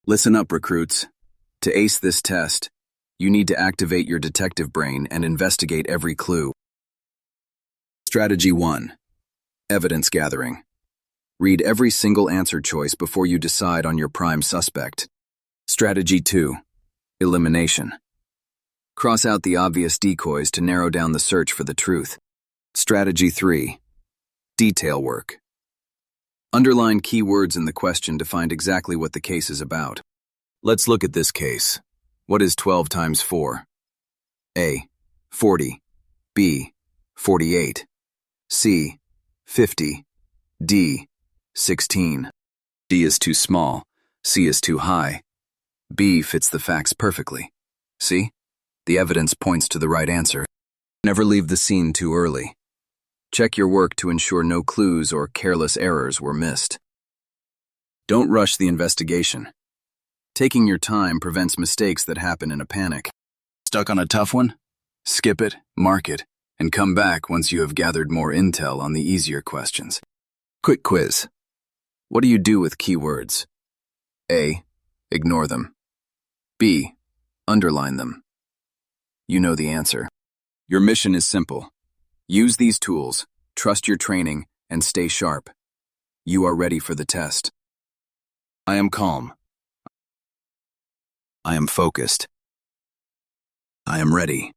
Listen up, recruits. To ace this test, you need to activate your detective brain and investigate every clue. Strategy 1. Evidence gathering. Read every single answer choice before you decide on your prime suspect. Strategy 2. Elimination. Cross out the obvious decoys to narrow down the search for the truth. Strategy 3. Detail work. Underline keywords in the question to find exactly what the case is about. Let's look at this case. What is 12 times 4? A. 40. B. 48. C. 50. D. 16. D is too small. C is too high. B fits the facts perfectly. See? The evidence points to the right answer. Never leave the scene too early. Check your work to ensure no clues or careless errors were missed. Don't rush the investigation. Taking your time prevents mistakes that happen in a panic. Stuck on a tough one? Skip it, mark it, and come back once you have gathered more intel on the easier questions. Quick quiz. What do you do with keywords? A. Ignore them. B. Underline them. You know the answer. Your mission is simple. Use these tools, trust your training, and stay sharp. You are ready for the test. I am calm. I am focused. I am ready.